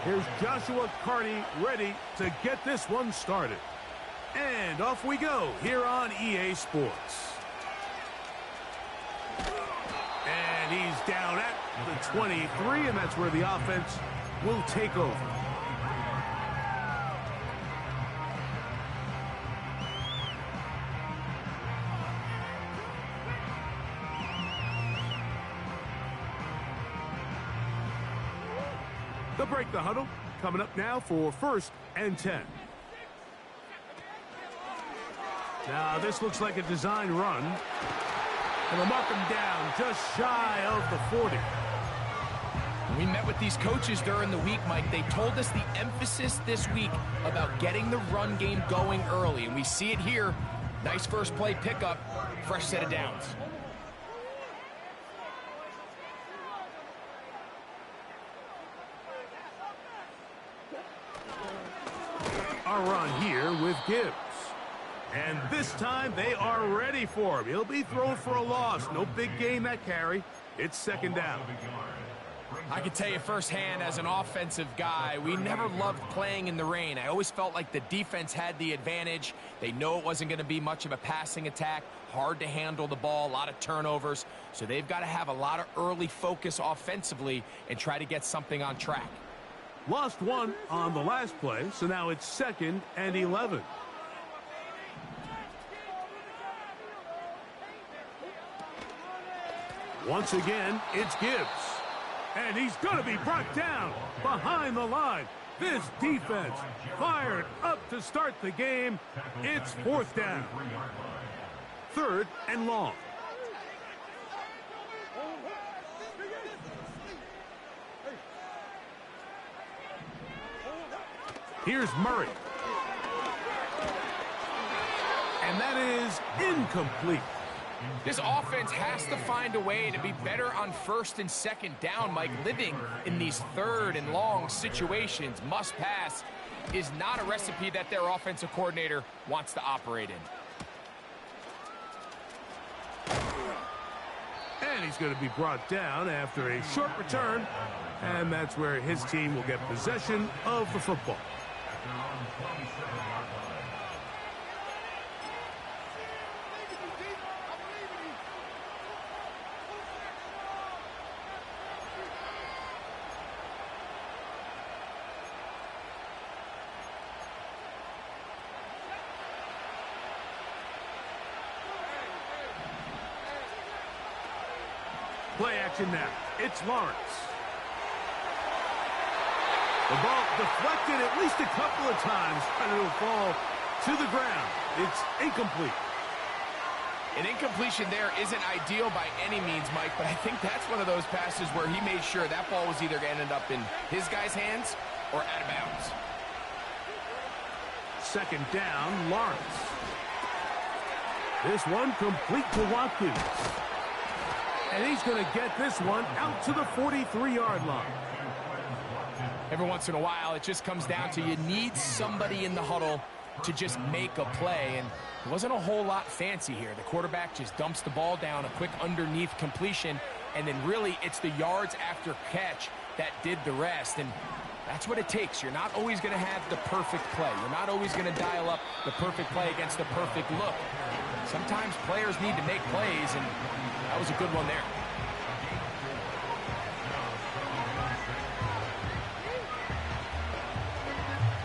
Here's Joshua Carty ready to get this one started. And off we go here on EA Sports. And he's down at the 23, and that's where the offense will take over. They'll break the huddle. Coming up now for 1st and 10. Now this looks like a design run. And they'll mark him down just shy of the 40. We met with these coaches during the week, Mike. They told us the emphasis this week about getting the run game going early. And we see it here. Nice first play pickup. Fresh set of downs. A run here with Gibbs. And this time they are ready for him. He'll be thrown for a loss. No big gain that carry. It's 2nd down. I can tell you firsthand as an offensive guy, we never loved playing in the rain. I always felt like the defense had the advantage. They know it wasn't going to be much of a passing attack. Hard to handle the ball, a lot of turnovers. So they've got to have a lot of early focus offensively and try to get something on track. Lost one on the last play, so now it's 2nd and 11. Once again, it's Gibbs. And he's going to be brought down behind the line. This defense fired up to start the game. It's 4th down. 3rd and long. Here's Murray. And that is incomplete. This offense has to find a way to be better on 1st and 2nd down, Mike. Living in these 3rd and long situations, must pass, is not a recipe that their offensive coordinator wants to operate in. And he's going to be brought down after a short return. And that's where his team will get possession of the football. Play action now. It's Lawrence. The ball deflected at least a couple of times, and it'll fall to the ground. It's incomplete. An incompletion there isn't ideal by any means, Mike, but I think that's one of those passes where he made sure that ball was either going to end up in his guy's hands or out of bounds. 2nd down, Lawrence. This one complete to Watkins. And he's going to get this one out to the 43-yard line. Every once in a while, it just comes down to you need somebody in the huddle to just make a play. And it wasn't a whole lot fancy here. The quarterback just dumps the ball down, a quick underneath completion, and then really it's the yards after catch that did the rest. And that's what it takes. You're not always going to have the perfect play. You're not always going to dial up the perfect play against the perfect look. Sometimes players need to make plays, and that was a good one there.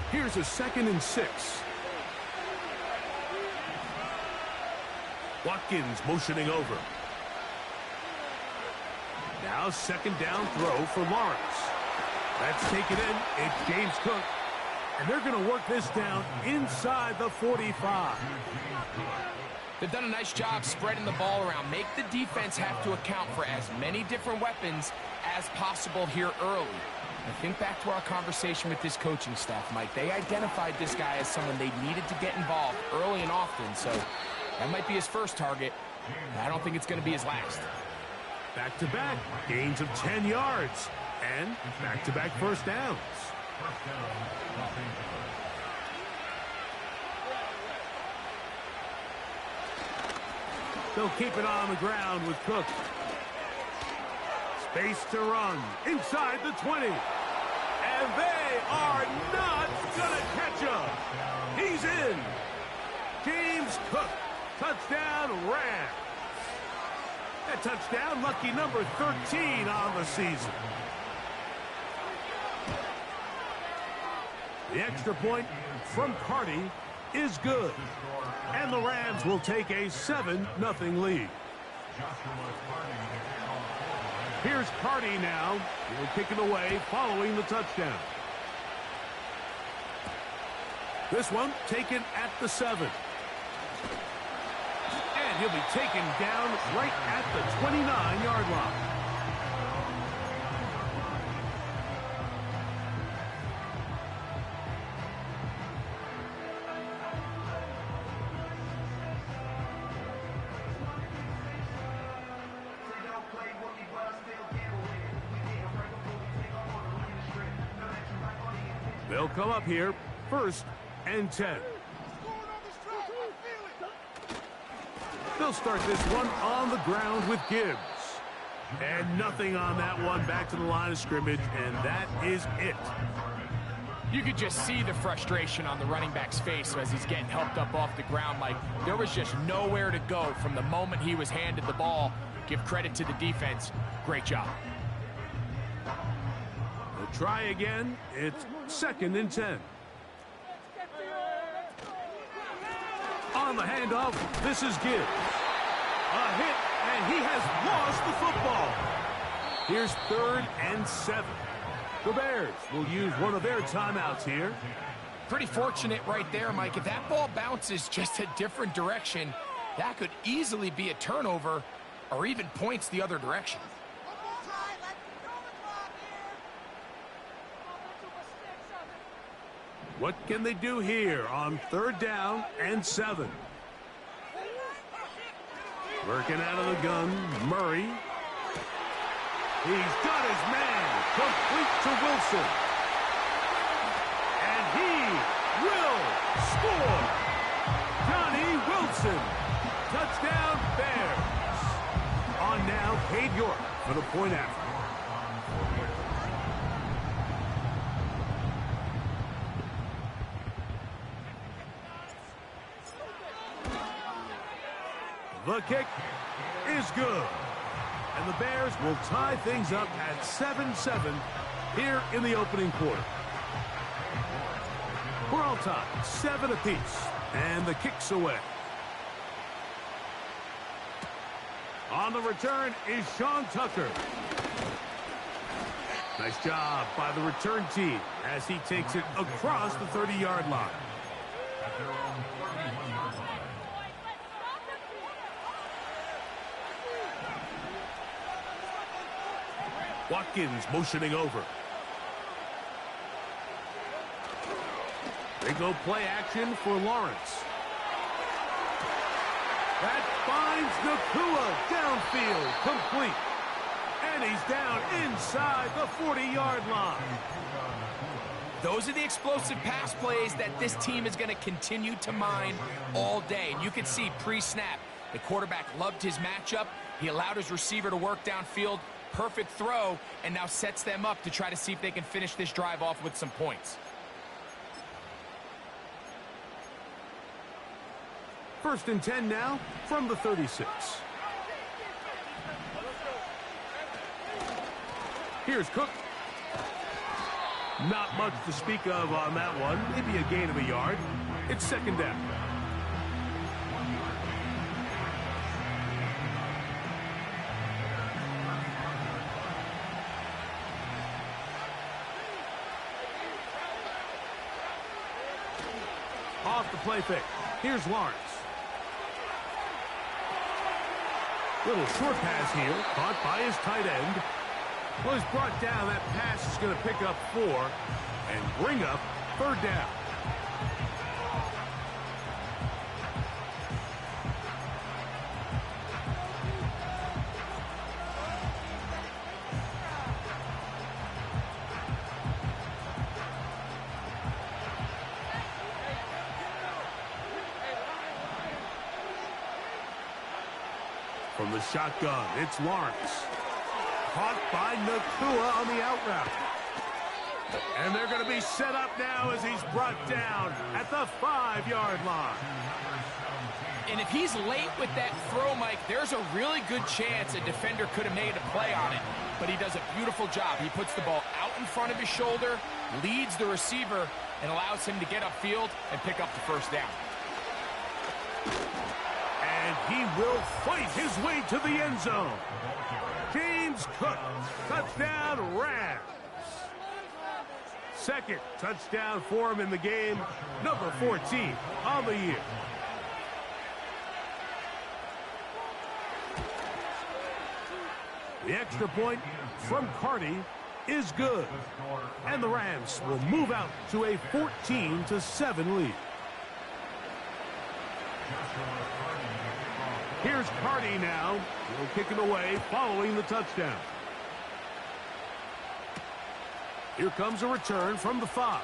Here's a 2nd and 6. Watkins motioning over. Now 2nd down throw for Lawrence. That's taken in. It's James Cook. And they're going to work this down inside the 45. They've done a nice job spreading the ball around. Make the defense have to account for as many different weapons as possible here early. And think back to our conversation with this coaching staff, Mike. They identified this guy as someone they needed to get involved early and often. So that might be his first target. I don't think it's going to be his last. Back-to-back gains of 10 yards. And back-to-back 1st downs. They'll keep it on the ground with Cook. Space to run inside the 20. And they are not going to catch him. He's in. James Cook, touchdown Rams. That touchdown, lucky number 13 on the season. The extra point from Carty is good. And the Rams will take a 7-0 lead. Here's Carty now. He'll kick it away following the touchdown. This one taken at the 7. And he'll be taken down right at the 29-yard line. They'll come up here, 1st and 10. They'll start this one on the ground with Gibbs. And nothing on that one, back to the line of scrimmage, and that is it. You could just see the frustration on the running back's face as he's getting helped up off the ground. Like, there was just nowhere to go from the moment he was handed the ball. Give credit to the defense. Great job. They'll try again. It's 2nd and 10. On the handoff, this is Gibbs. A hit, and he has lost the football. Here's 3rd and 7. The Bears will use one of their timeouts here. Pretty fortunate right there, Mike. If that ball bounces just a different direction, that could easily be a turnover or even points the other direction. What can they do here on 3rd down and 7? Working out of the gun, Murray. He's got his man, complete to Wilson. And he will score. Johnny Wilson. Touchdown Bears. On now, Cade York for the point after. The kick is good. And the Bears will tie things up at 7-7 here in the opening quarter. We're all tied, 7 apiece. And the kick's away. On the return is Sean Tucker. Nice job by the return team as he takes it across the 30-yard line. Watkins motioning over. They go play action for Lawrence. That finds Nacua downfield, complete. And he's down inside the 40-yard line. Those are the explosive pass plays that this team is going to continue to mine all day. And you can see pre-snap, the quarterback loved his matchup. He allowed his receiver to work downfield. Perfect throw, and now sets them up to try to see if they can finish this drive off with some points. 1st and 10 now from the 36. Here's Cook. Not much to speak of on that one. Maybe a gain of a yard. It's 2nd down. Off the play fake. Here's Lawrence. Little short pass here, caught by his tight end. Well, he's brought down. That pass is going to pick up 4 and bring up 3rd down. From the shotgun, it's Lawrence. Caught by Nacua on the out route. And they're going to be set up now as he's brought down at the 5-yard line. And if he's late with that throw, Mike, there's a really good chance a defender could have made a play on it. But he does a beautiful job. He puts the ball out in front of his shoulder, leads the receiver, and allows him to get upfield and pick up the first down. And he will fight his way to the end zone. James Cook, touchdown Rams. Second touchdown for him in the game, number 14 on the year. The extra point from Carty is good. And the Rams will move out to a 14-7 lead. Here's Carty now. He'll kick it away following the touchdown. Here comes a return from the 5.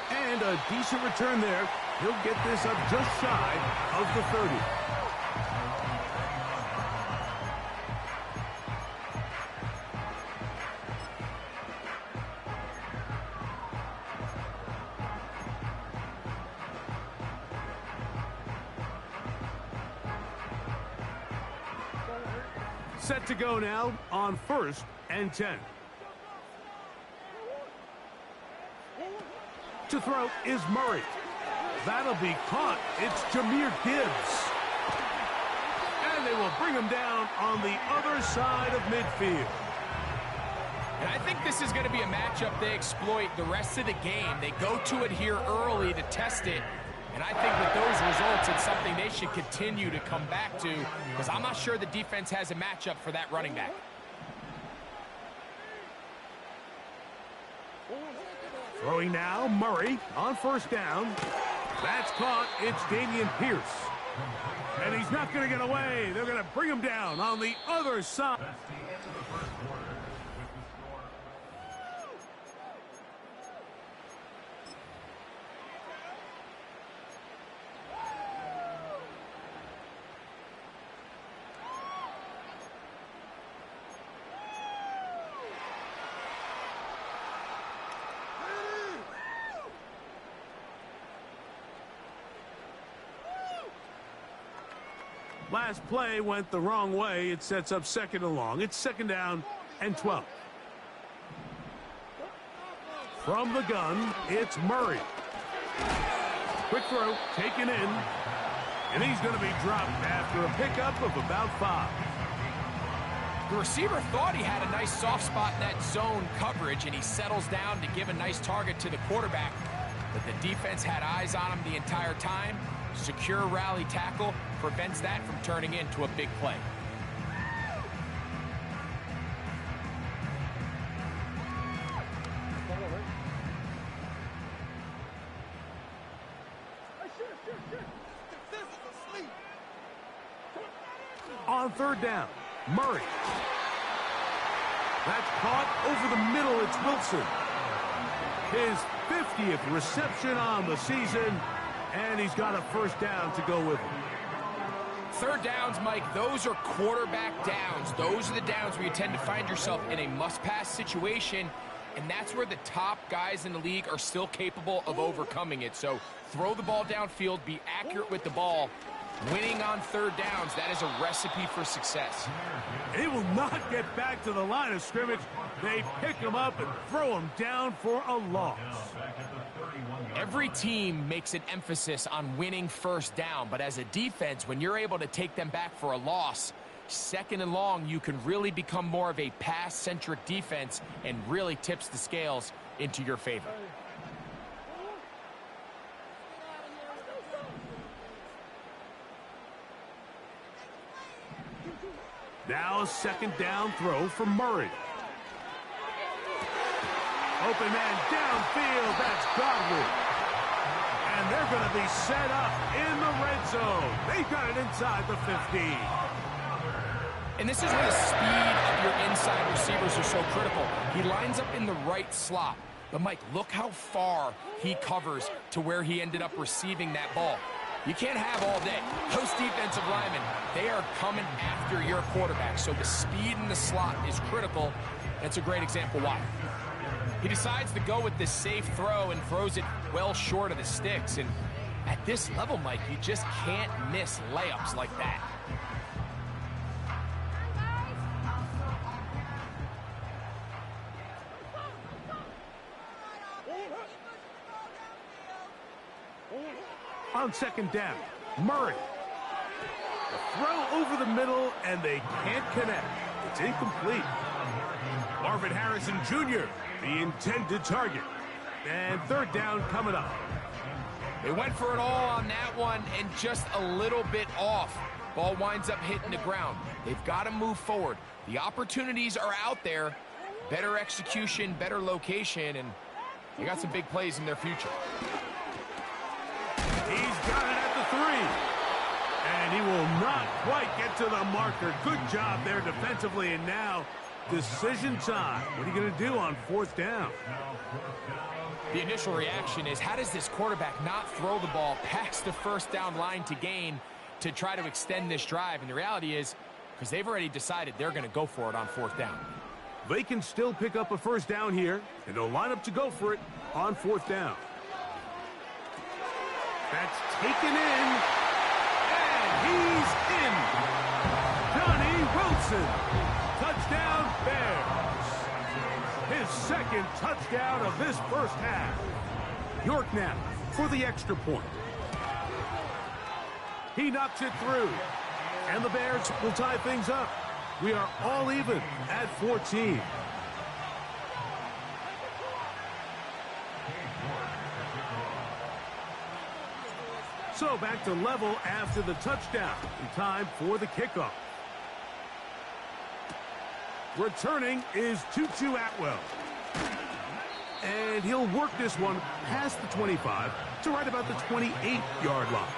And a decent return there. He'll get this up just shy of the 30. Set to go now on 1st and 10. To throw is Murray. That'll be caught. It's Jahmyr Gibbs. And they will bring him down on the other side of midfield. And I think this is going to be a matchup they exploit the rest of the game. They go to it here early to test it. And I think with those results, it's something they should continue to come back to, because I'm not sure the defense has a matchup for that running back. Throwing now, Murray on 1st down. That's caught. It's Dameon Pierce. And he's not going to get away. They're going to bring him down on the other side. Last play went the wrong way. It sets up 2nd and long. It's 2nd down and 12. From the gun, it's Murray. Quick throw, taken in. And he's going to be dropped after a pickup of about 5. The receiver thought he had a nice soft spot in that zone coverage, and he settles down to give a nice target to the quarterback. But the defense had eyes on him the entire time. Secure rally tackle prevents that from turning into a big play. On 3rd down, Murray. That's caught over the middle. It's Wilson. His 50th reception on the season. And he's got a 1st down to go with him. 3rd downs, Mike, those are quarterback downs. Those are the downs where you tend to find yourself in a must-pass situation, and that's where the top guys in the league are still capable of overcoming it. So throw the ball downfield, be accurate with the ball. Winning on 3rd downs, that is a recipe for success. He will not get back to the line of scrimmage. They pick him up and throw him down for a loss. Every team makes an emphasis on winning 1st down, but as a defense, when you're able to take them back for a loss, 2nd and long, you can really become more of a pass-centric defense and really tips the scales into your favor. Now a 2nd down throw from Murray. Open man downfield, that's Godwin. And they're going to be set up in the red zone. They've got it inside the 15. And this is where the speed of your inside receivers are so critical. He lines up in the right slot. But, Mike, look how far he covers to where he ended up receiving that ball. You can't have all day. Those defensive linemen, they are coming after your quarterback. So the speed in the slot is critical. That's a great example why. He decides to go with this safe throw and throws it well short of the sticks. And at this level, Mike, you just can't miss layups like that. On second down, Murray. The throw over the middle, and they can't connect. It's incomplete. Marvin Harrison Jr., the intended target. And third down coming up. They went for it all on that one and just a little bit off. Ball winds up hitting the ground. They've got to move forward. The opportunities are out there. Better execution, better location, and they got some big plays in their future. He's got it at the 3. And he will not quite get to the marker. Good job there defensively. And now, decision time. What are you going to do on fourth down? The initial reaction is, how does this quarterback not throw the ball past the first down line to gain to try to extend this drive? And the reality is, because they've already decided they're going to go for it on fourth down. They can still pick up a first down here, and they'll line up to go for it on fourth down. That's taken in, and he's in. Johnny Wilson, touchdown Bears. His second touchdown of this first half. York now for the extra point. He knocks it through, and the Bears will tie things up. We are all even at 14. So back to level after the touchdown. In time for the kickoff. Returning is Tutu Atwell. And he'll work this one past the 25 to right about the 28-yard line.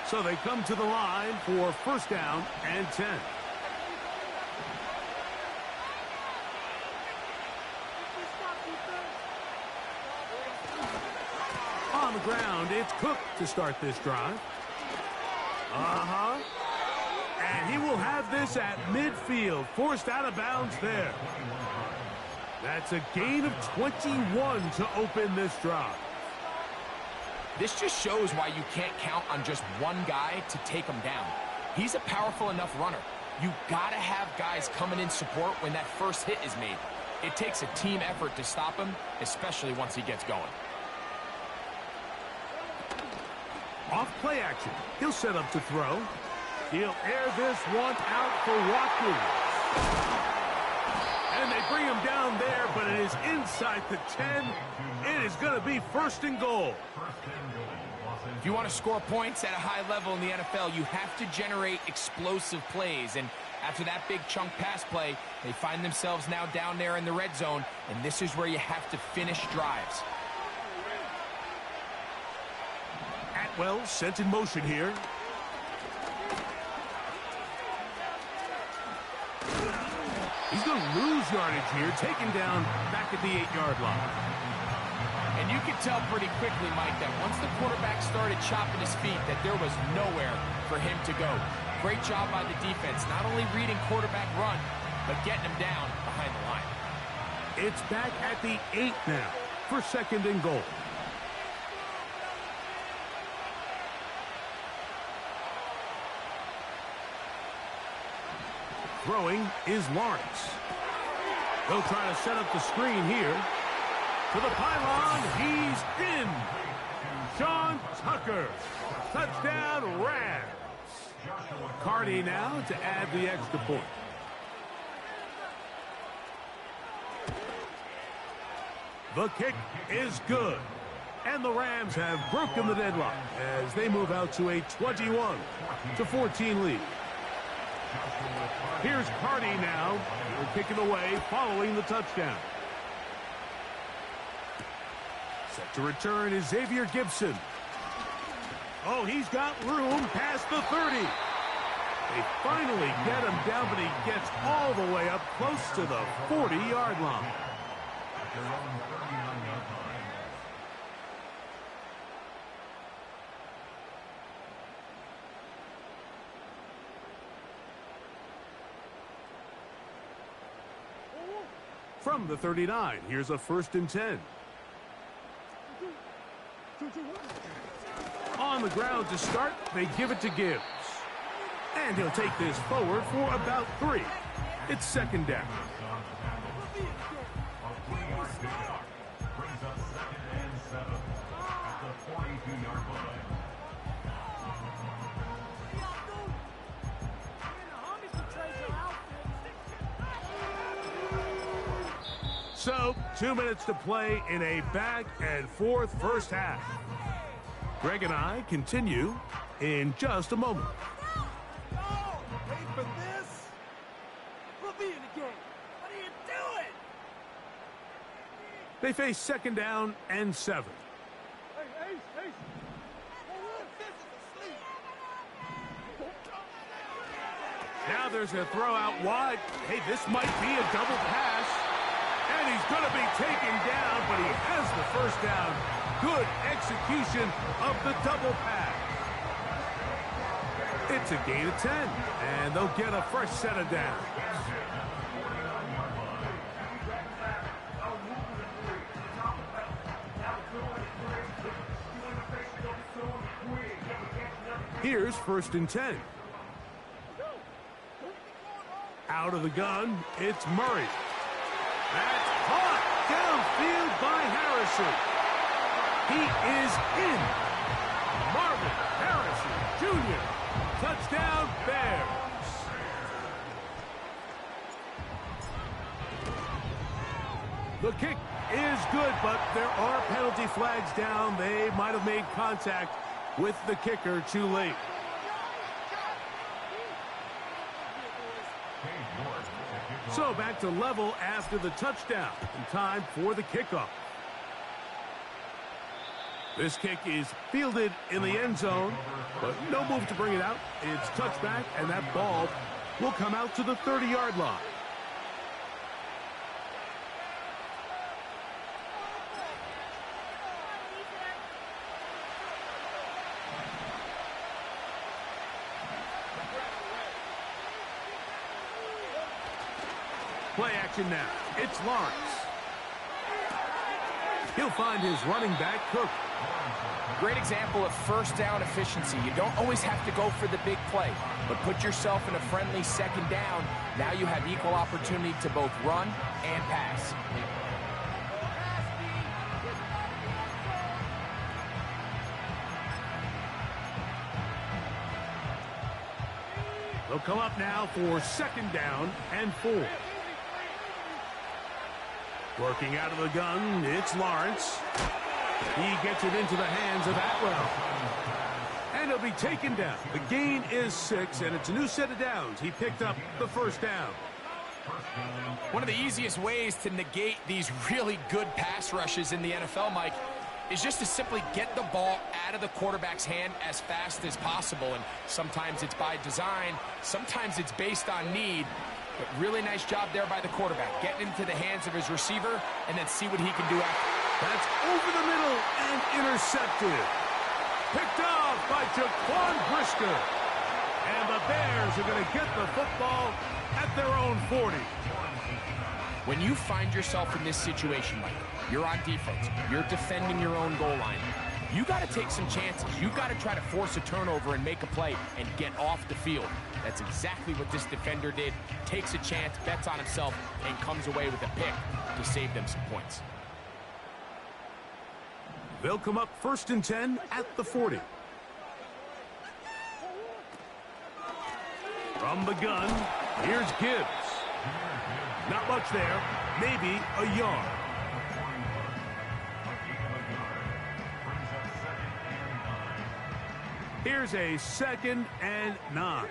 So they come to the line for first down and 10. On the ground, it's Cook to start this drive. And he will have this at midfield, forced out of bounds there. That's a gain of 21 to open this drive. This just shows why you can't count on just one guy to take him down. He's a powerful enough runner. You gotta have guys coming in support when that first hit is made. It takes a team effort to stop him, especially once he gets going. Off play action. He'll set up to throw. He'll air this one out for Watkins. And they bring him down there, but it is inside the 10. It is going to be first and goal. If you want to score points at a high level in the NFL, you have to generate explosive plays. And after that big chunk pass play, they find themselves now down there in the red zone, and this is where you have to finish drives. Atwell sent in motion here. He's going to lose yardage here, taken down back at the 8-yard line. And you could tell pretty quickly, Mike, that once the quarterback started chopping his feet, that there was nowhere for him to go. Great job by the defense, not only reading quarterback run, but getting him down behind the line. It's back at the 8 now for second and goal. Throwing is Lawrence. They'll try to set up the screen here. To the pylon, he's in. Sean Tucker. Touchdown, Rams. Cardi now to add the extra point. The kick is good. And the Rams have broken the deadlock as they move out to a 21-14 lead. Here's Cardi now. He'll kick it away following the touchdown. Set to return is Xavier Gibson. Oh, he's got room past the 30. They finally get him down, but he gets all the way up close to the 40-yard line. From the 39, here's a 1st and 10. On the ground to start, they give it to Gibbs. And he'll take this forward for about 3. It's 2nd down. So, 2 minutes to play in a back-and-forth first half. Greg and I continue in just a moment. Wait for this. We'll be in the game. What are you doing? They face 2nd down and 7. Hey. Now there's a throw out wide. Hey, this might be a double pass. And he's going to be taken down, but he has the 1st down. Good execution of the double pass. It's a gain of 10, and they'll get a fresh set of downs. Here's 1st and 10. Out of the gun, it's Murray. That's caught downfield by Harrison. He is in. Marvin Harrison Jr. Touchdown, Bears. The kick is good, but there are penalty flags down. They might have made contact with the kicker too late. So back to level after the touchdown. In time for the kickoff. This kick is fielded in the end zone, but no move to bring it out. It's touchback, and that ball will come out to the 30-yard line. Play action now. It's Lawrence. He'll find his running back, Cook. Great example of 1st down efficiency. You don't always have to go for the big play, but put yourself in a friendly 2nd down. Now you have equal opportunity to both run and pass. They'll come up now for 2nd down and 4. Working out of the gun, it's Lawrence. He gets it into the hands of Atwell. And he'll be taken down. The gain is 6, and it's a new set of downs. He picked up the 1st down. One of the easiest ways to negate these really good pass rushes in the NFL, Mike, is just to simply get the ball out of the quarterback's hand as fast as possible. And sometimes it's by design, sometimes it's based on need. But really nice job there by the quarterback, getting into the hands of his receiver and then see what he can do after. That's over the middle and intercepted. Picked off by Jaquan Brisker. And the Bears are going to get the football at their own 40. When you find yourself in this situation, Mike, you're on defense, you're defending your own goal line, you got to take some chances. You got to try to force a turnover and make a play and get off the field. That's exactly what this defender did. Takes a chance, bets on himself, and comes away with a pick to save them some points. They'll come up 1st and 10 at the 40. From the gun, here's Gibbs. Not much there, maybe a yard. Here's a 2nd and 9.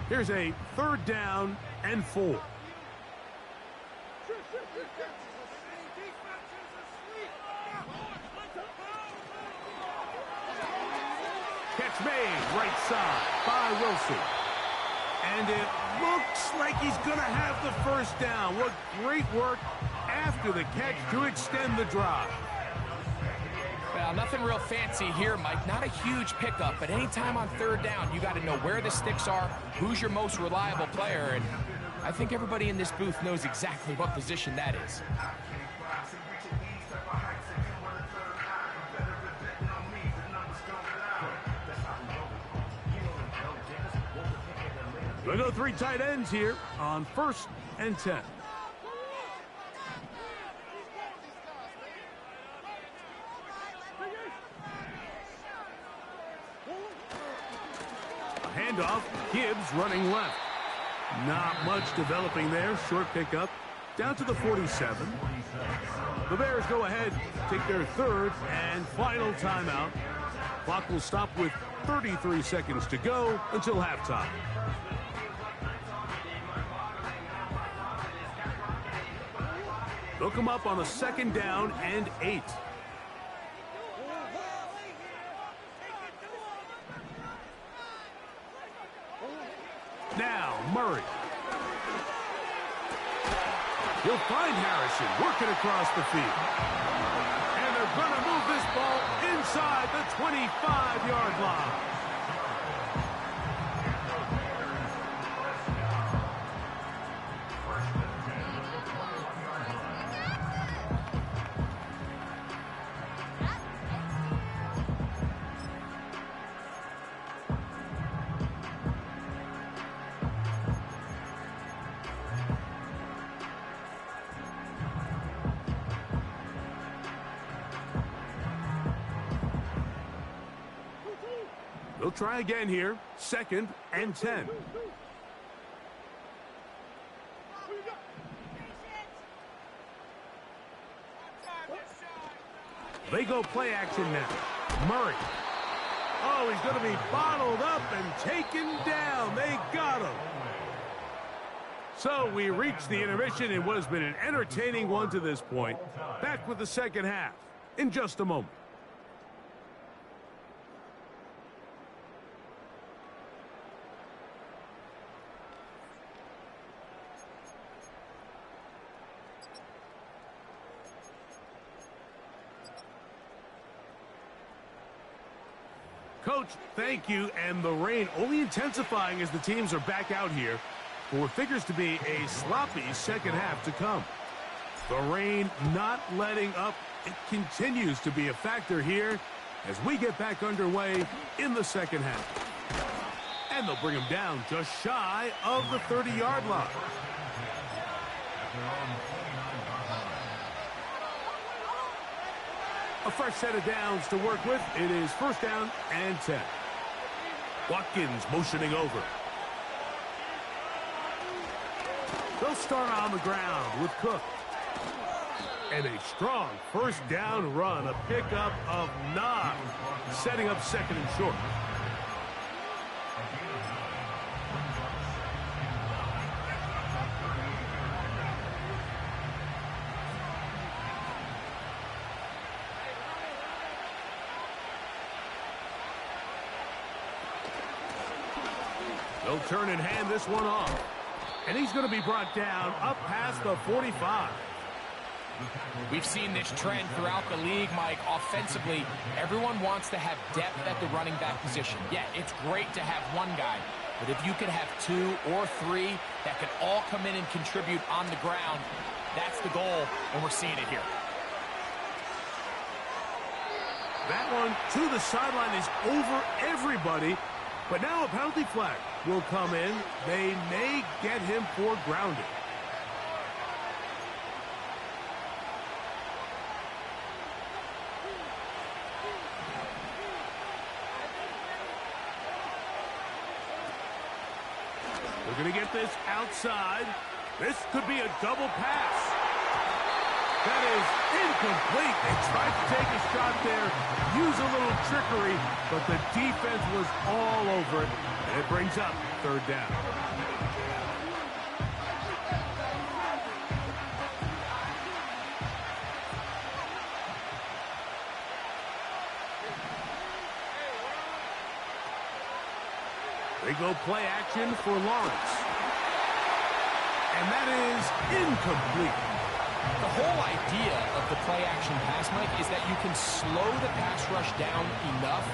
Here's a 3rd down and 4. Catch made right side by Wilson. And it looks like he's going to have the 1st down. What great work after the catch to extend the drive. Well, nothing real fancy here, Mike. Not a huge pickup, but anytime on 3rd down, you got to know where the sticks are, who's your most reliable player, and I think everybody in this booth knows exactly what position that is. We'll go 3 tight ends here on 1st and 10. A handoff, Gibbs running left. Not much developing there. Short pickup down to the 47. The Bears go ahead, take their 3rd and final timeout. Clock will stop with 33 seconds to go until halftime. They'll come up on a 2nd down and 8. Now, Murray. He'll find Harrison working across the field. And they're going to move this ball inside the 25-yard line. They'll try again here. 2nd and 10. They go play action now. Murray. Oh, he's going to be bottled up and taken down. They got him. So we reach the intermission in what has been an entertaining one to this point. Back with the 2nd half in just a moment. Coach, thank you. And the rain only intensifying as the teams are back out here for what figures to be a sloppy 2nd half to come. The rain not letting up. It continues to be a factor here as we get back underway in the 2nd half. And they'll bring him down just shy of the 30-yard line. A fresh set of downs to work with. It is 1st down and 10. Watkins motioning over. They'll start on the ground with Cook. And a strong 1st down run. A pickup of 9. Setting up 2nd and short. They'll turn and hand this one off. And he's going to be brought down up past the 45. We've seen this trend throughout the league, Mike. Offensively, everyone wants to have depth at the running back position. Yeah, it's great to have one guy, but if you could have 2 or 3 that could all come in and contribute on the ground, that's the goal, and we're seeing it here. That one to the sideline is over everybody, but now a penalty flag will come in. They may get him for grounding. We're going to get this outside. This could be a double pass. That is incomplete. They tried to take a shot there, use a little trickery, but the defense was all over it. And it brings up third down. They go play action for Lawrence. And that is incomplete. The whole idea of the play-action pass, Mike, is that you can slow the pass rush down enough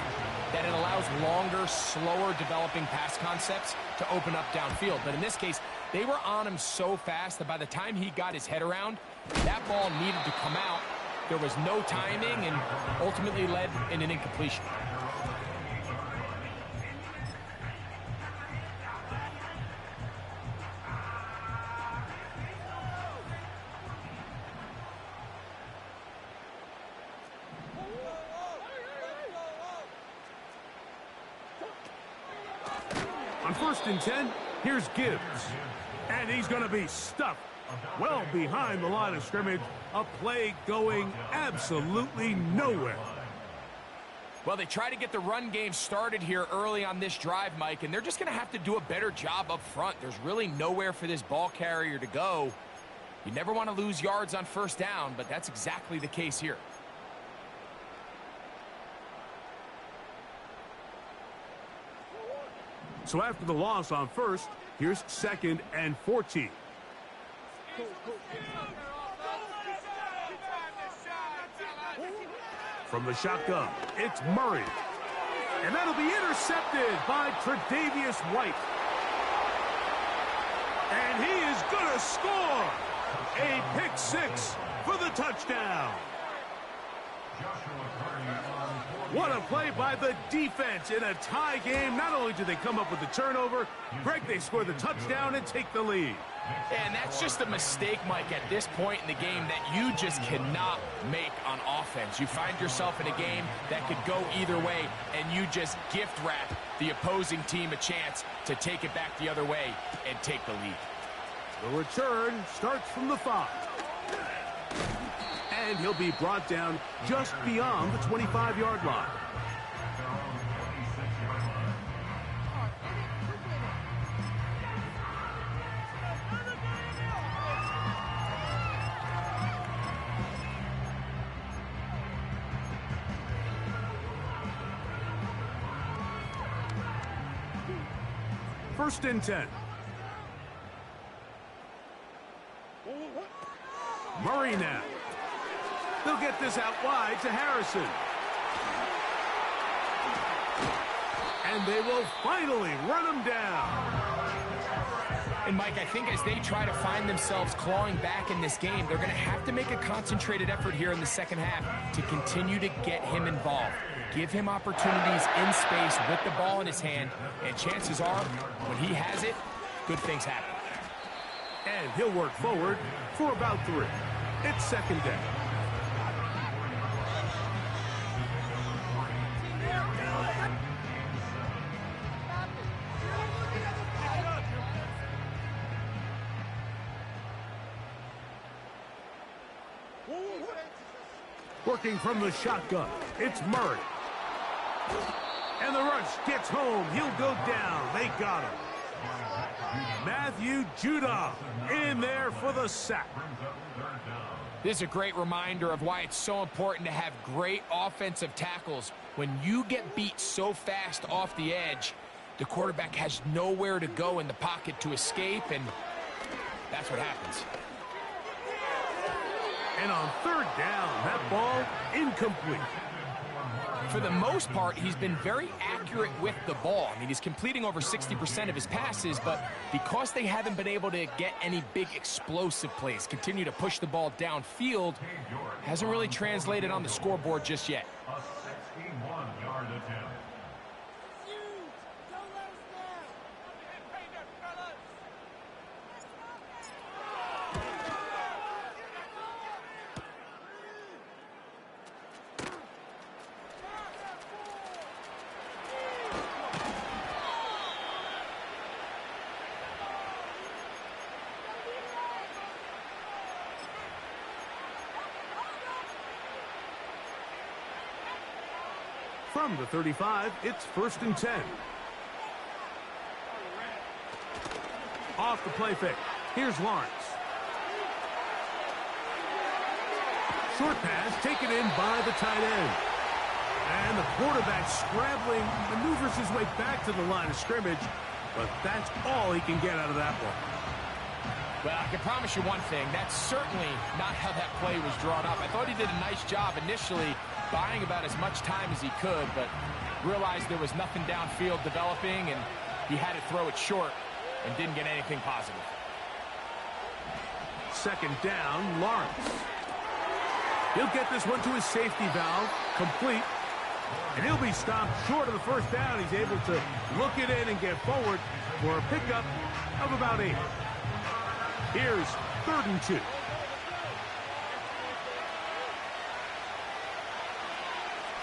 that it allows longer, slower developing pass concepts to open up downfield. But in this case, they were on him so fast that by the time he got his head around, that ball needed to come out. There was no timing and ultimately led in an incompletion. On 1st and 10, here's Gibbs. And he's going to be stuffed well behind the line of scrimmage. A play going absolutely nowhere. Well, they try to get the run game started here early on this drive, Mike, and they're just going to have to do a better job up front. There's really nowhere for this ball carrier to go. You never want to lose yards on 1st down, but that's exactly the case here. So after the loss on 1st, here's 2nd and 14. From the shotgun, it's Murray. And that'll be intercepted by Tre'Davious White. And he is going to score a pick 6 for the touchdown. What a play by the defense in a tie game. Not only did they come up with the turnover, Greg, they score the touchdown and take the lead. And that's just a mistake, Mike, at this point in the game that you just cannot make on offense. You find yourself in a game that could go either way, and you just gift wrap the opposing team a chance to take it back the other way and take the lead. The return starts from the 5. And he'll be brought down just beyond the 25-yard line. First and 10. Murray now. They'll get this out wide to Harrison. And they will finally run him down. And, Mike, I think as they try to find themselves clawing back in this game, they're going to have to make a concentrated effort here in the second half to continue to get him involved. Give him opportunities in space with the ball in his hand, and chances are, when he has it, good things happen. And he'll work forward for about 3. It's 2nd down. Working from the shotgun, it's Murray. And the rush gets home. He'll go down. They got him. Matthew Judon in there for the sack. This is a great reminder of why it's so important to have great offensive tackles. When you get beat so fast off the edge, the quarterback has nowhere to go in the pocket to escape, and that's what happens. And on 3rd down, that ball incomplete. For the most part, he's been very accurate with the ball. I mean, he's completing over 60% of his passes, but because they haven't been able to get any big explosive plays, continue to push the ball downfield, hasn't really translated on the scoreboard just yet. From the 35, it's 1st and 10. Off the play fake. Here's Lawrence. Short pass taken in by the tight end. And the quarterback scrambling, maneuvers his way back to the line of scrimmage, but that's all he can get out of that one. Well, I can promise you one thing. That's certainly not how that play was drawn up. I thought he did a nice job initially buying about as much time as he could, but realized there was nothing downfield developing, and he had to throw it short and didn't get anything positive. 2nd down, Lawrence. He'll get this one to his safety valve, complete, and he'll be stopped short of the 1st down. He's able to look it in and get forward for a pickup of about 8. Here's 3rd and 2.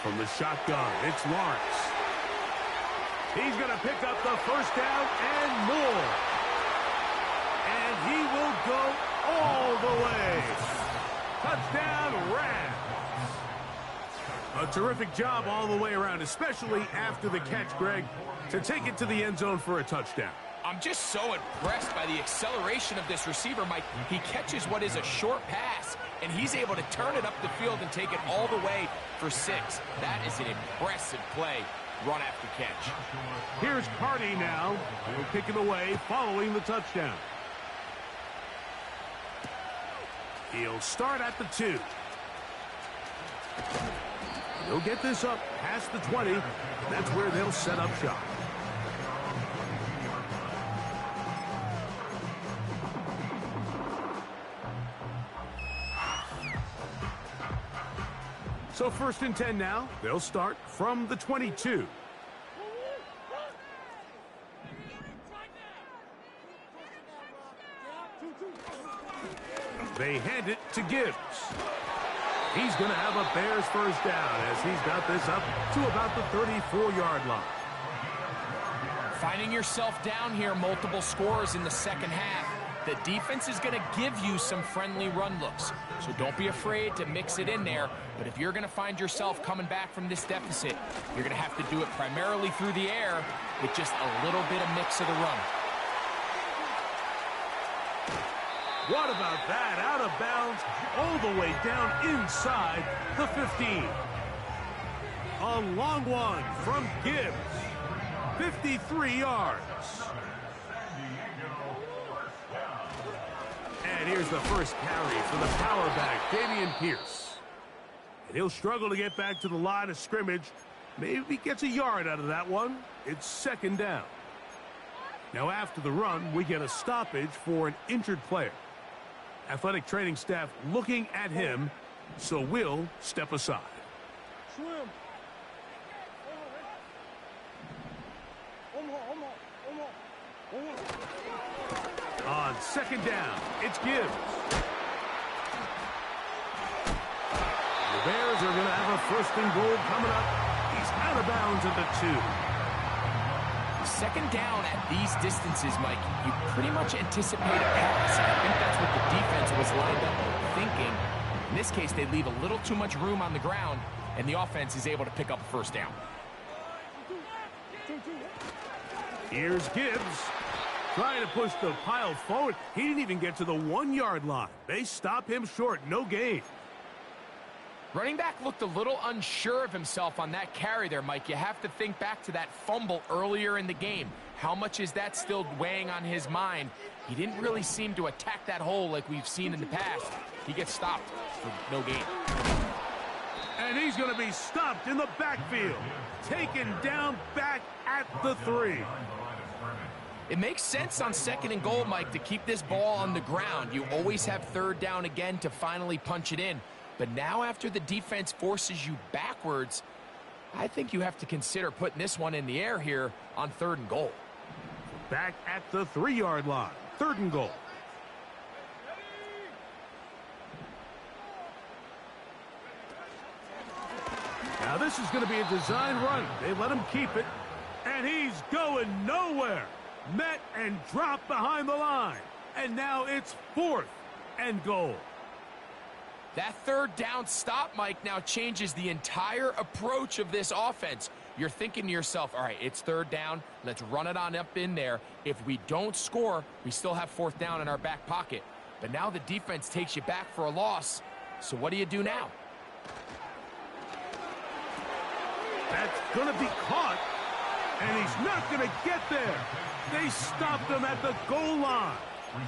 From the shotgun, it's Lawrence. He's going to pick up the 1st down and more. And he will go all the way. Touchdown, Rams. A terrific job all the way around, especially after the catch, Greg, to take it to the end zone for a touchdown. I'm just so impressed by the acceleration of this receiver, Mike. He catches what is a short pass, and he's able to turn it up the field and take it all the way for 6. That is an impressive play, run after catch. Here's Carty now. He'll kick it away following the touchdown. He'll start at the 2. He'll get this up past the 20. That's where they'll set up shop. So 1st and 10 now. They'll start from the 22. They hand it to Gibbs. He's going to have a Bears 1st down as he's got this up to about the 34-yard line. Finding yourself down here, multiple scores in the 2nd half. The defense is going to give you some friendly run looks, so don't be afraid to mix it in there. But if you're going to find yourself coming back from this deficit, you're going to have to do it primarily through the air with just a little bit of mix of the run. What about that? Out of bounds, all the way down inside the 15. A long one from Gibbs. 53 yards. And here's the first carry for the power back, Dameon Pierce. And he'll struggle to get back to the line of scrimmage. Maybe gets a yard out of that one. It's 2nd down. Now after the run, we get a stoppage for an injured player. Athletic training staff looking at him, so we'll step aside. Swim. On 2nd down, it's Gibbs. The Bears are going to have a 1st and goal coming up. He's out of bounds at the 2. 2nd down at these distances, Mike, you pretty much anticipate a pass. I think that's what the defense was lined up thinking. In this case, they leave a little too much room on the ground, and the offense is able to pick up a 1st down. Here's Gibbs trying to push the pile forward. He didn't even get to the 1-yard line. They stop him short. No gain. Running back looked a little unsure of himself on that carry there, Mike. You have to think back to that fumble earlier in the game. How much is that still weighing on his mind? He didn't really seem to attack that hole like we've seen in the past. He gets stopped for no gain. And he's going to be stopped in the backfield. Taken down back at the 3. It makes sense on 2nd and goal, Mike, to keep this ball on the ground. You always have 3rd down again to finally punch it in. But now after the defense forces you backwards, I think you have to consider putting this one in the air here on 3rd and goal. Back at the 3-yard line. 3rd and goal. Now this is going to be a design run. They let him keep it. And he's going nowhere. Met and dropped behind the line. And now it's 4th and goal. That third down stop, Mike, now changes the entire approach of this offense. You're thinking to yourself, all right, it's third down. Let's run it on up in there. If we don't score, we still have fourth down in our back pocket. But now the defense takes you back for a loss. So what do you do now? That's going to be caught, and he's not going to get there. They stopped him at the goal line.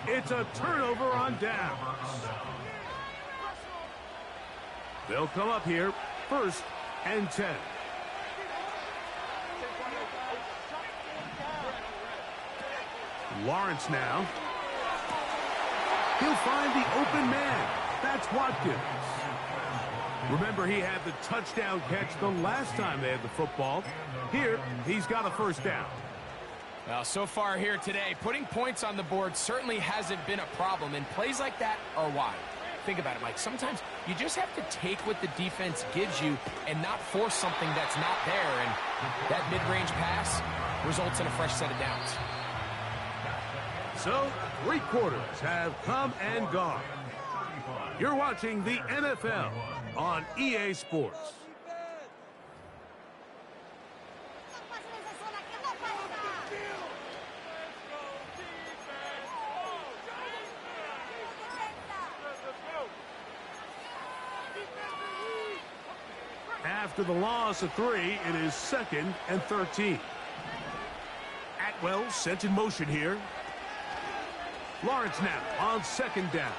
It's a turnover on downs. They'll come up here, 1st and 10. Lawrence now. He'll find the open man. That's Watkins. Remember, he had the touchdown catch the last time they had the football. Here, he's got a first down. Well, so far here today, putting points on the board certainly hasn't been a problem, and plays like that are why. Think about it, Mike. Sometimes you just have to take what the defense gives you and not force something that's not there, and that mid-range pass results in a fresh set of downs. So, 3 quarters have come and gone. You're watching the NFL on EA Sports. After the loss of 3, it is 2nd and 13. Atwell sent in motion here. Lawrence now on 2nd down.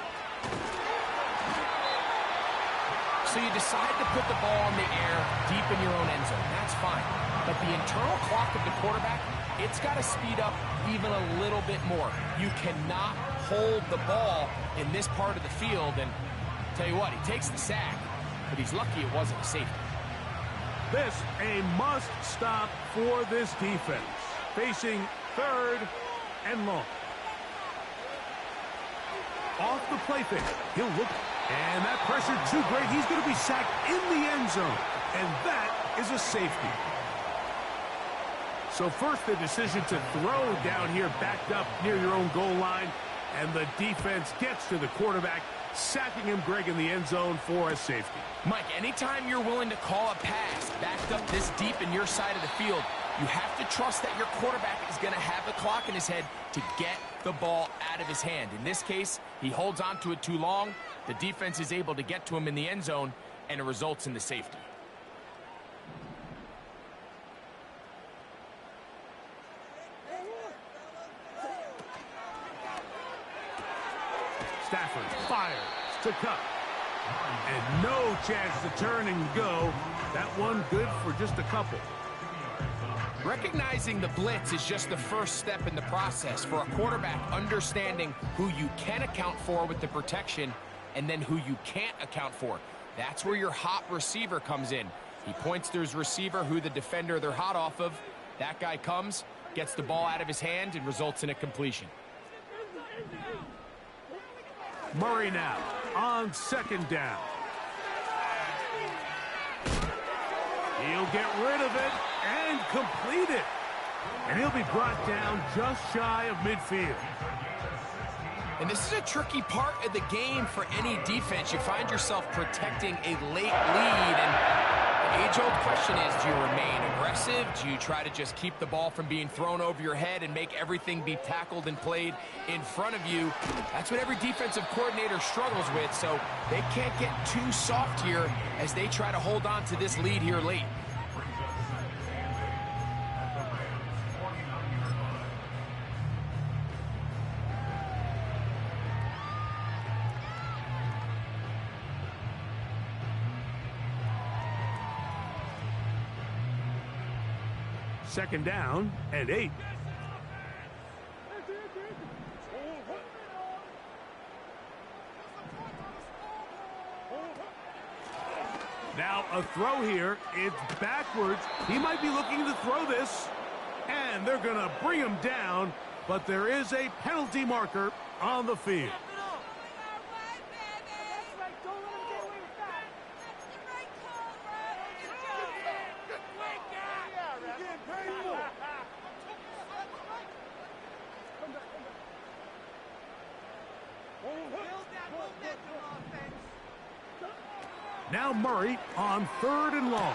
So you decide to put the ball in the air deep in your own end zone. That's fine. But the internal clock of the quarterback, it's got to speed up even a little bit more. You cannot hold the ball in this part of the field. And tell you what, he takes the sack, but he's lucky it wasn't a safety. This a must stop for this defense. Facing 3rd and long. Off the play fake. He'll look. And that pressure too great. He's going to be sacked in the end zone. And that is a safety. So first the decision to throw down here backed up near your own goal line. And the defense gets to the quarterback, sacking him, Greg, in the end zone for a safety. Mike, anytime you're willing to call a pass backed up this deep in your side of the field, you have to trust that your quarterback is going to have the clock in his head to get the ball out of his hand. In this case, he holds on to it too long. The defense is able to get to him in the end zone, and it results in the safety. Stafford fires to cut. And no chance to turn and go. That one good for just a couple. Recognizing the blitz is just the first step in the process for a quarterback, understanding who you can account for with the protection and then who you can't account for. That's where your hot receiver comes in. He points to his receiver, who the defender they're hot off of. That guy comes, gets the ball out of his hand, and results in a completion. Murray now on 2nd down. He'll get rid of it and complete it. And he'll be brought down just shy of midfield. And this is a tricky part of the game for any defense. You find yourself protecting a late lead, and the age-old question is, do you remain aggressive? Do you try to just keep the ball from being thrown over your head and make everything be tackled and played in front of you? That's what every defensive coordinator struggles with, so they can't get too soft here as they try to hold on to this lead here late. Second down and 8. Now a throw here. It's backwards. He might be looking to throw this. And they're going to bring him down. But there is a penalty marker on the field. Now Murray on 3rd and long.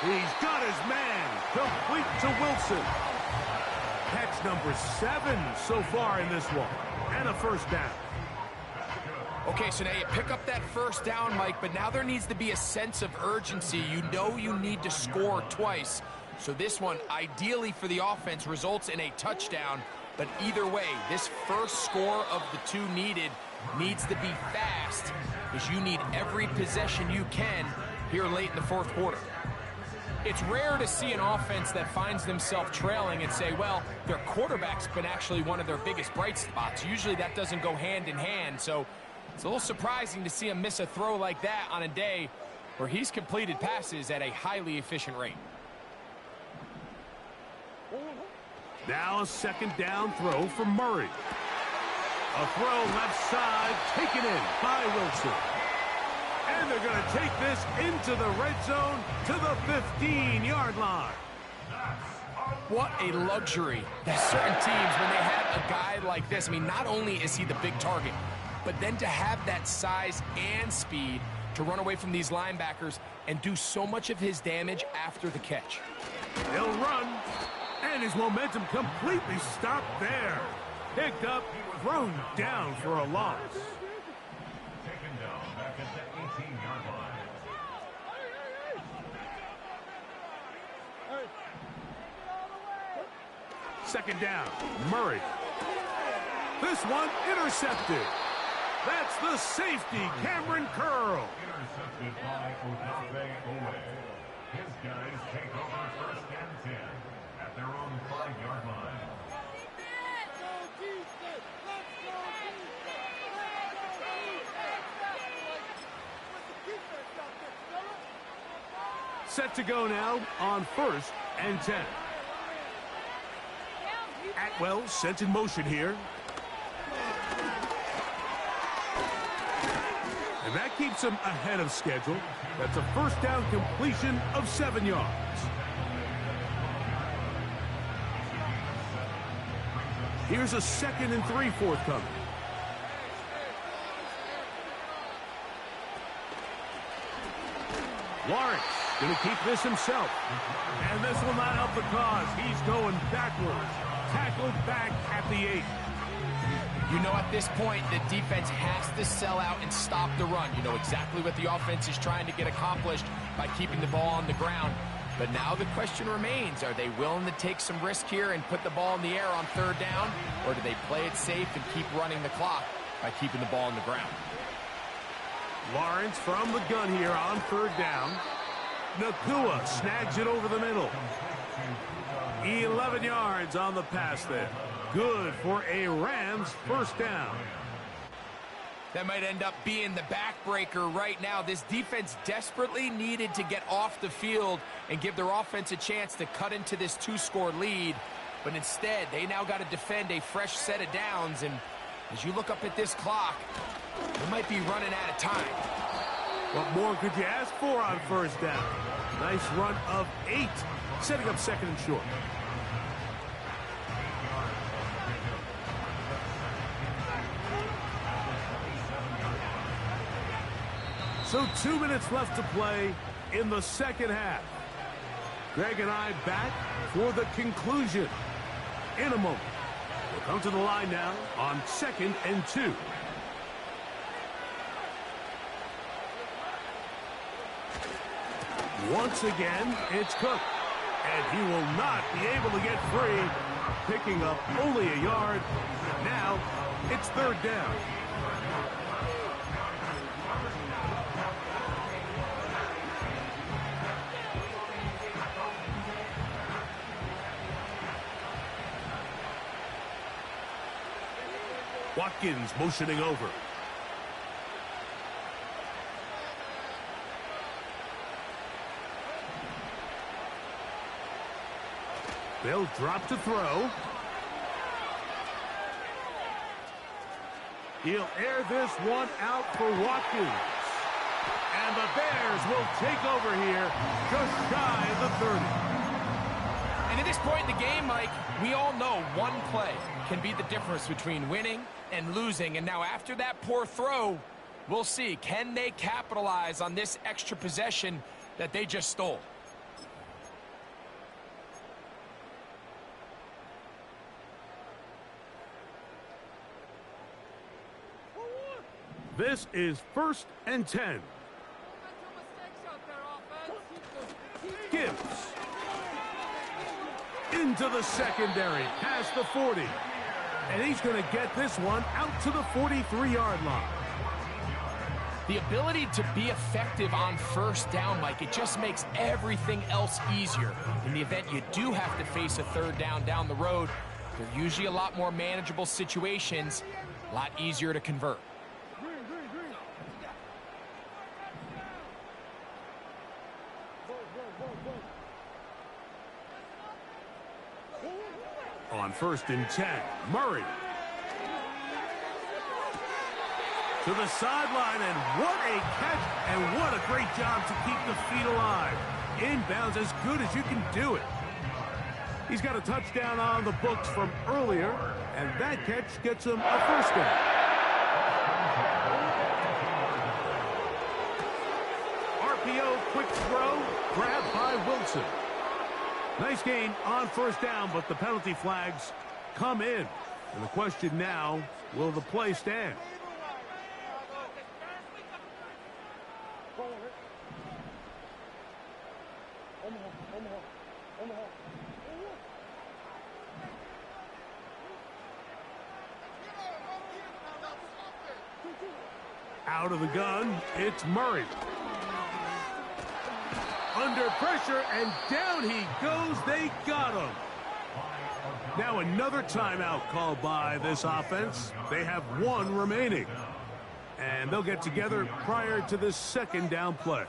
He's got his man. Complete to Wilson. Catch number 7 so far in this one. And a first down. Okay, so now you pick up that first down, Mike, but now there needs to be a sense of urgency. You know you need to score twice. So this one, ideally for the offense, results in a touchdown. But either way, this first score of the 2 needed needs to be fast, because you need every possession you can here late in the 4th quarter. It's rare to see an offense that finds themselves trailing and say, well, their quarterback's been actually one of their biggest bright spots. Usually that doesn't go hand in hand, so it's a little surprising to see him miss a throw like that on a day where he's completed passes at a highly efficient rate. Now a 2nd down throw for Murray. A throw left side, taken in by Wilson. And they're going to take this into the red zone to the 15-yard line. What a luxury that certain teams, when they have a guy like this, I mean, not only is he the big target, but then to have that size and speed to run away from these linebackers and do so much of his damage after the catch. He'll run, and his momentum completely stopped there. Picked up, thrown down for a loss. Taken down back at the 18-yard line. Second down, Murray. This one intercepted. That's the safety, Cameron Curl. Intercepted by Odafe Oweh. His guys take over 1st and 10 at their own 5-yard line. Set to go now on 1st and 10. Atwell sent in motion here. And that keeps him ahead of schedule. That's a 1st down completion of 7 yards. Here's a 2nd and 3 forthcoming. Lawrence going to keep this himself. And this will not help the cause. He's going backwards. Tackled back at the 8. You know, at this point, the defense has to sell out and stop the run. You know exactly what the offense is trying to get accomplished by keeping the ball on the ground. But now the question remains, are they willing to take some risk here and put the ball in the air on 3rd down? Or do they play it safe and keep running the clock by keeping the ball on the ground? Lawrence from the gun here on 3rd down. Nacua snags it over the middle. 11 yards on the pass there. Good for a Rams 1st down. That might end up being the backbreaker right now. This defense desperately needed to get off the field and give their offense a chance to cut into this 2-score lead. But instead, they now got to defend a fresh set of downs. And as you look up at this clock, they might be running out of time. What more could you ask for on 1st down? Nice run of 8, setting up 2nd and short. So 2 minutes left to play in the 2nd half. Greg and I back for the conclusion in a moment. We'll come to the line now on 2nd and 2. Once again, it's Cook. And he will not be able to get free, picking up only a yard. Now, it's 3rd down. Watkins motioning over. They'll drop to throw. He'll air this one out for Watkins. And the Bears will take over here just shy of the 30. And at this point in the game, Mike, we all know one play can be the difference between winning and losing. And now after that poor throw, We'll see. Can they capitalize on this extra possession that they just stole? This is 1st and 10. Gibbs. Into the secondary, past the 40. And he's going to get this one out to the 43-yard line. The ability to be effective on 1st down, Mike, it just makes everything else easier. In the event you do have to face a 3rd down the road, they're usually a lot more manageable situations, a lot easier to convert. On 1st and 10, Murray. To the sideline, and what a catch, and what a great job to keep the feet alive. Inbounds as good as you can do it. He's got a touchdown on the books from earlier, and that catch gets him a 1st down. RPO, quick throw, grabbed by Wilson. Nice gain on 1st down, but the penalty flags come in. And the question now, will the play stand? Out of the gun, it's Murray. Under pressure, and down he goes. They got him. Now another timeout called by this offense. They have 1 remaining. And they'll get together prior to this 2nd down play.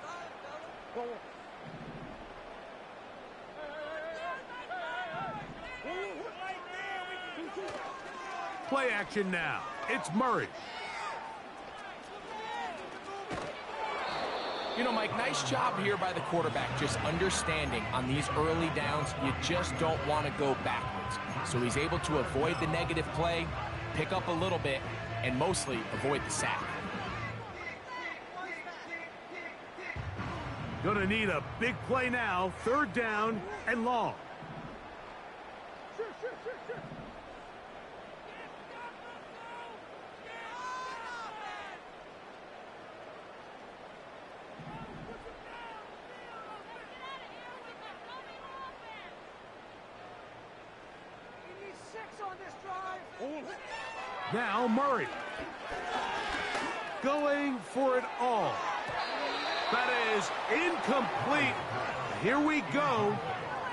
Play action now. It's Murray. You know, Mike, nice job here by the quarterback, just understanding on these early downs, you just don't want to go backwards. So he's able to avoid the negative play, pick up a little bit, and mostly avoid the sack. Gonna need a big play now. 3rd down and long. Now Murray. Going for it all. That is incomplete. Here we go.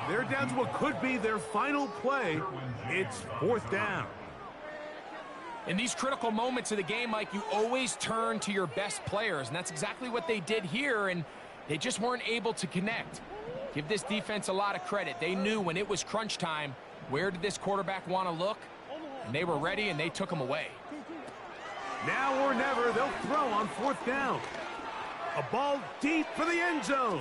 They're down to what could be their final play. It's 4th down. In these critical moments of the game, Mike, you always turn to your best players, and that's exactly what they did here, and they just weren't able to connect. Give this defense a lot of credit. They knew when it was crunch time, where did this quarterback want to look? And they were ready, and they took him away. Now or never, they'll throw on 4th down. A ball deep for the end zone.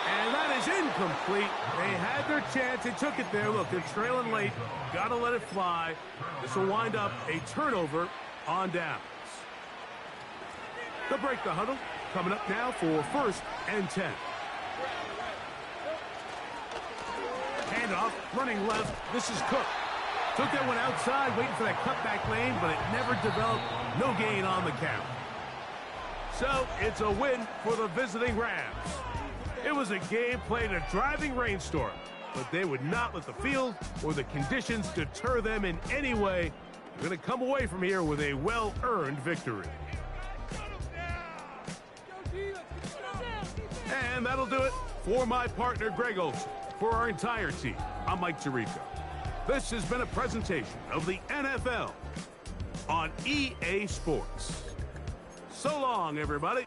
And that is incomplete. They had their chance. They took it there. Look, they're trailing late. Got to let it fly. This will wind up a turnover on downs. They'll break the huddle. Coming up now for 1st and 10. Handoff, running left. This is Cook. Took that one outside, waiting for that cutback lane, but it never developed. No gain on the count. So it's a win for the visiting Rams. It was a game played in a driving rainstorm, but they would not let the field or the conditions deter them in any way. They're going to come away from here with a well-earned victory. And that'll do it for my partner, Greg Olson. For our entire team, I'm Mike Tirico. This has been a presentation of the NFL on EA Sports. So long, everybody.